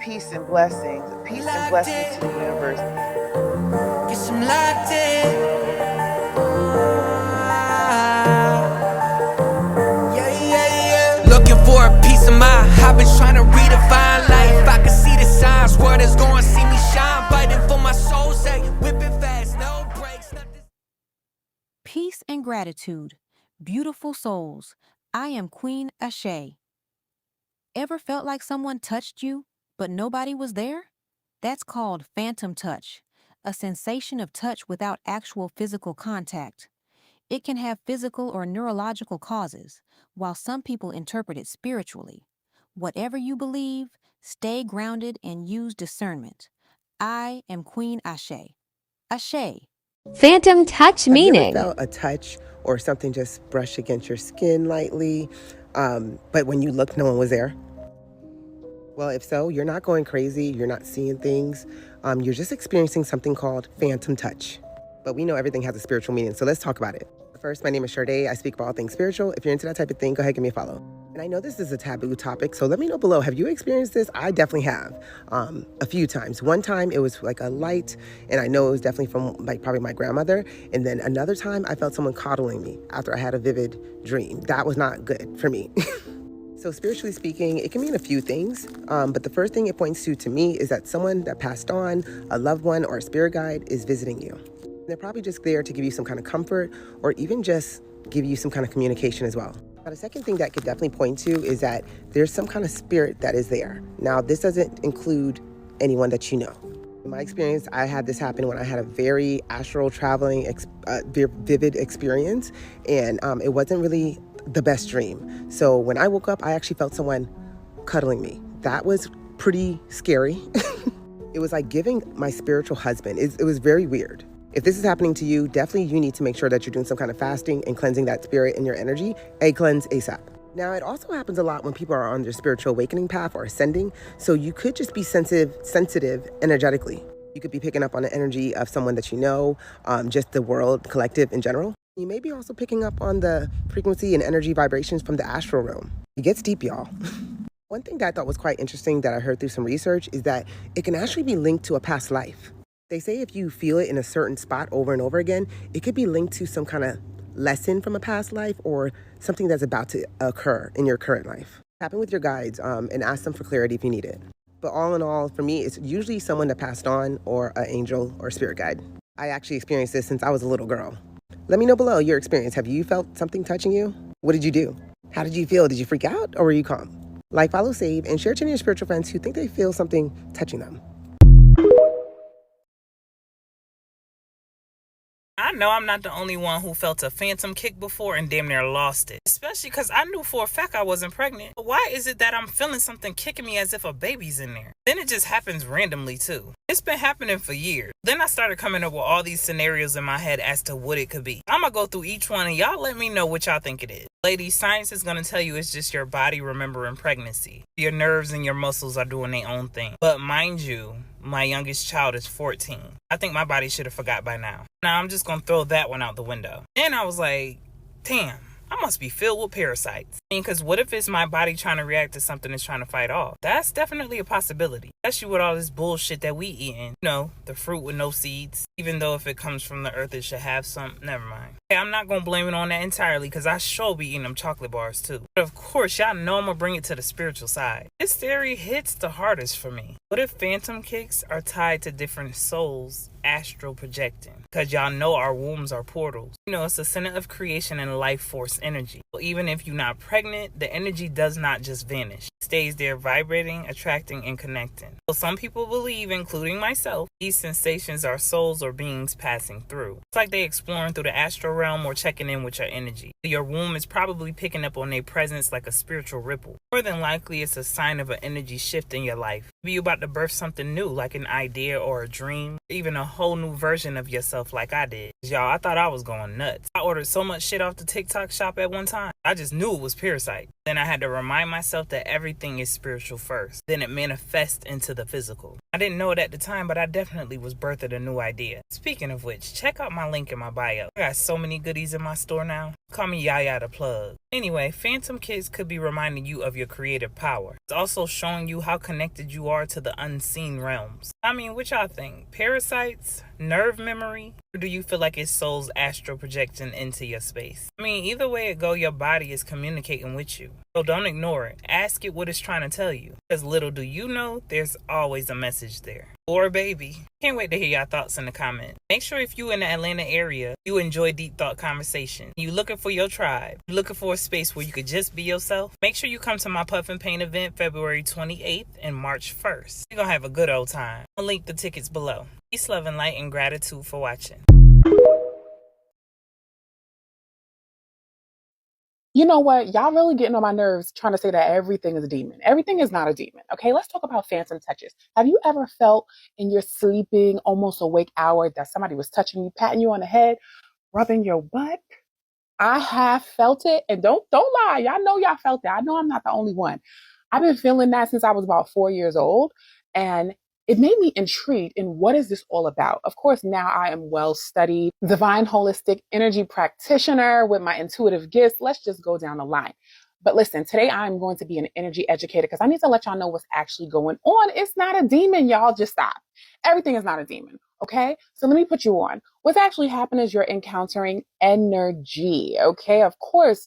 Peace and blessings. Peace and blessings to the universe. Guess I'm locked in. Looking for a piece of mind. I've been trying to redefine life. I can see the signs. Word is going to see me shine. Fighting for my soul, say, whipping fast, no brakes. Peace and gratitude. Beautiful souls. I am Queen Ashe. Ever felt like someone touched you, but nobody was there? That's called phantom touch, a sensation of touch without actual physical contact. It can have physical or neurological causes, while some people interpret it spiritually. Whatever you believe, stay grounded and use discernment. I am Queen Ashe. Ashe. Phantom touch meaning. Have you ever felt a touch or something just brush against your skin lightly, but when you looked, no one was there? Well, if so, you're not going crazy, you're not seeing things, you're just experiencing something called phantom touch. But we know everything has a spiritual meaning, so let's talk about it. First, my name is Sade. I speak about all things spiritual. If you're into that type of thing, go ahead, give me a follow. And I know this is a taboo topic, so let me know below. Have you experienced this? I definitely have, a few times. One time, it was like a light, and I know it was definitely from like probably my grandmother. And then another time, I felt someone coddling me after I had a vivid dream. That was not good for me. So spiritually speaking, it can mean a few things, but the first thing it points to me is that someone that passed on, a loved one or a spirit guide, is visiting you. They're probably just there to give you some kind of comfort or even just give you some kind of communication as well. Now, the second thing that could definitely point to is that there's some kind of spirit that is there. Now, this doesn't include anyone that you know. In my experience, I had this happen when I had a very astral traveling, vivid experience, and it wasn't really the best dream. So when I woke up, I actually felt someone cuddling me. That was pretty scary. It was like giving my spiritual husband. It was very weird. If this is happening to you, definitely you need to make sure that you're doing some kind of fasting and cleansing that spirit and your energy. Cleanse ASAP. Now, it also happens a lot when people are on their spiritual awakening path or ascending. So you could just be sensitive energetically. You could be picking up on the energy of someone that you know, just the world, collective in general. You may be also picking up on the frequency and energy vibrations from the astral realm. It gets deep, y'all. One thing that I thought was quite interesting that I heard through some research is that it can actually be linked to a past life. They say if you feel it in a certain spot over and over again, it could be linked to some kind of lesson from a past life or something that's about to occur in your current life. Tap in with your guides and ask them for clarity if you need it. But all in all, for me, it's usually someone that passed on or an angel or spirit guide. I actually experienced this since I was a little girl. Let me know below your experience. Have you felt something touching you? What did you do? How did you feel? Did you freak out or were you calm? Like, follow, save, and share to your spiritual friends who think they feel something touching them. I know I'm not the only one who felt a phantom kick before and damn near lost it. Especially because I knew for a fact I wasn't pregnant. But why is it that I'm feeling something kicking me as if a baby's in there? Then it just happens randomly too. It's been happening for years. Then I started coming up with all these scenarios in my head as to what it could be. I'm gonna go through each one and y'all let me know what y'all think it is. Ladies, science is gonna tell you it's just your body remembering pregnancy. Your nerves and your muscles are doing their own thing. But mind you, my youngest child is 14. I think my body should have forgot by now. Now I'm just gonna throw that one out the window. And I was like, damn, I must be filled with parasites. I mean, because what if it's my body trying to react to something it's trying to fight off? That's definitely a possibility. Especially with all this bullshit that we eating. You know, the fruit with no seeds. Even though if it comes from the earth, it should have some. Never mind. Hey, I'm not going to blame it on that entirely because I sure be eating them chocolate bars too. But of course, y'all know I'm going to bring it to the spiritual side. This theory hits the hardest for me. What if phantom kicks are tied to different souls astral projecting? Because y'all know our wombs are portals. You know, it's a center of creation and life force energy. So even if you're not pregnant, the energy does not just vanish. It stays there vibrating, attracting, and connecting. So some people believe, including myself, these sensations are souls or beings passing through. It's like they exploring through the astral realm or checking in with your energy. Your womb is probably picking up on their presence like a spiritual ripple. More than likely, it's a sign of an energy shift in your life. Maybe you're about to birth something new, like an idea or a dream, or even a whole new version of yourself like I did. Y'all, I thought I was going nuts. I ordered so much shit off the TikTok shop at one time. time. I just knew it was parasite. Then I had to remind myself that everything is spiritual first. Then it manifests into the physical. I didn't know it at the time, but I definitely was birthing a new idea. Speaking of which, check out my link in my bio. I got so many goodies in my store now. Call me Yaya the Plug. Anyway, Phantom Kids could be reminding you of your creative power. It's also showing you how connected you are to the unseen realms. I mean, what y'all think? Parasites? Nerve memory? Or do you feel like it's soul's astral projection into your space? I mean, either way it go, your body is communicating with you. So don't ignore it. Ask it what it's trying to tell you. Because little do you know, there's always a message there. Or baby. Can't wait to hear your thoughts in the comments. Make sure if you in the Atlanta area, you enjoy deep thought conversation. You looking for your tribe. You looking for a space where you could just be yourself. Make sure you come to my Puff and Paint event February 28th and March 1st. We're gonna have a good old time. I'll link the tickets below. Peace, love, and light, and gratitude for watching. You know what? Y'all really getting on my nerves trying to say that everything is a demon. Everything is not a demon. Okay, let's talk about phantom touches. Have you ever felt in your sleeping, almost awake hour that somebody was touching you, patting you on the head, rubbing your butt? I have felt it, and don't lie. Y'all know y'all felt that. I know I'm not the only one. I've been feeling that since I was about 4 years old, and it made me intrigued in what is this all about. Of course, now I am well-studied, divine holistic energy practitioner with my intuitive gifts. Let's just go down the line. But listen, today I'm going to be an energy educator because I need to let y'all know what's actually going on. It's not a demon, y'all. Just stop. Everything is not a demon. Okay, so let me put you on. What's actually happening is you're encountering energy. Okay, of course,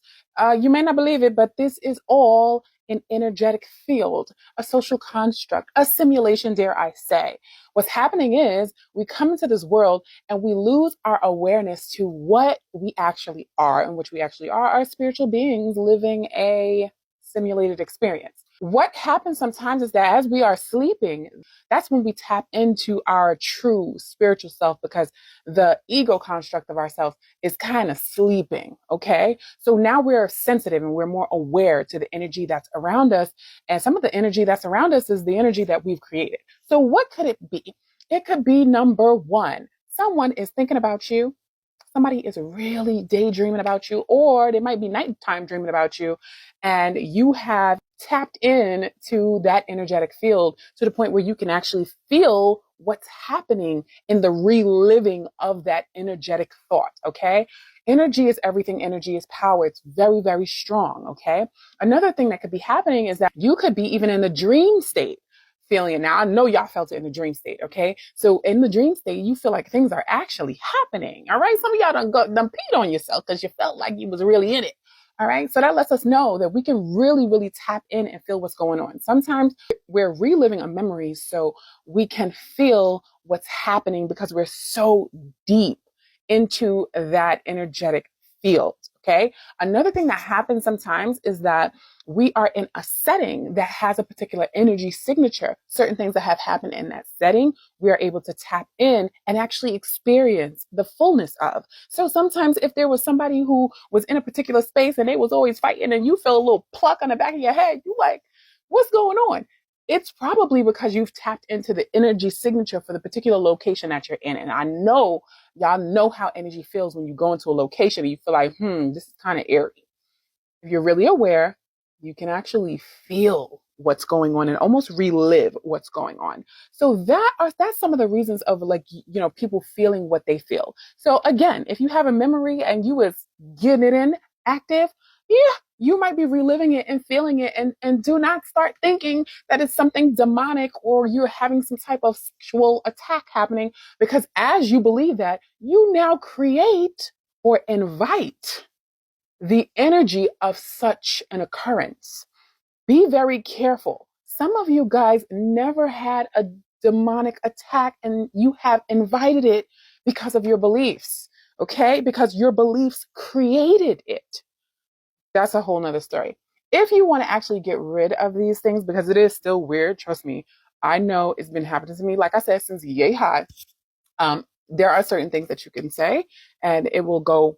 you may not believe it, but this is all an energetic field, a social construct, a simulation, dare I say. What's happening is we come into this world and we lose our awareness to what we actually are, and which we actually are spiritual beings living a simulated experience. What happens sometimes is that as we are sleeping, that's when we tap into our true spiritual self, because the ego construct of ourselves is kind of sleeping. Okay. So now we're sensitive and we're more aware to the energy that's around us. And some of the energy that's around us is the energy that we've created. So what could it be? It could be number one, someone is thinking about you. Somebody is really daydreaming about you, or they might be nighttime dreaming about you, and you have tapped in to that energetic field to the point where you can actually feel what's happening in the reliving of that energetic thought. Okay. Energy is everything. Energy is power. It's very, very strong. Okay. Another thing that could be happening is that you could be even in the dream state feeling it. Now, I know y'all felt it in the dream state. Okay. So in the dream state, you feel like things are actually happening. All right. Some of y'all done peed on yourself because you felt like you was really in it. All right. So that lets us know that we can really, really tap in and feel what's going on. Sometimes we're reliving a memory so we can feel what's happening because we're so deep into that energetic field. Okay. Another thing that happens sometimes is that we are in a setting that has a particular energy signature. Certain things that have happened in that setting, we are able to tap in and actually experience the fullness of. So sometimes if there was somebody who was in a particular space and they was always fighting and you feel a little pluck on the back of your head, you like, what's going on? It's probably because you've tapped into the energy signature for the particular location that you're in. And I know y'all know how energy feels when you go into a location and you feel like, this is kind of eerie. If you're really aware, you can actually feel what's going on and almost relive what's going on. So that's some of the reasons of, like, people feeling what they feel. So again, if you have a memory and you was getting it in active, you might be reliving it and feeling it, and do not start thinking that it's something demonic or you're having some type of sexual attack happening, because as you believe that, you now create or invite the energy of such an occurrence. Be very careful. Some of you guys never had a demonic attack and you have invited it because of your beliefs, okay? Because your beliefs created it. That's a whole nother story. If you want to actually get rid of these things, because it is still weird, trust me, I know it's been happening to me, like I said, since yay high. There are certain things that you can say and it will go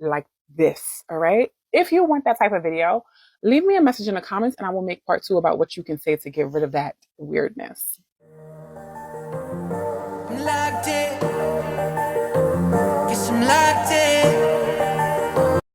like this, all right? If you want that type of video, leave me a message in the comments and I will make part 2 about what you can say to get rid of that weirdness. Locked in.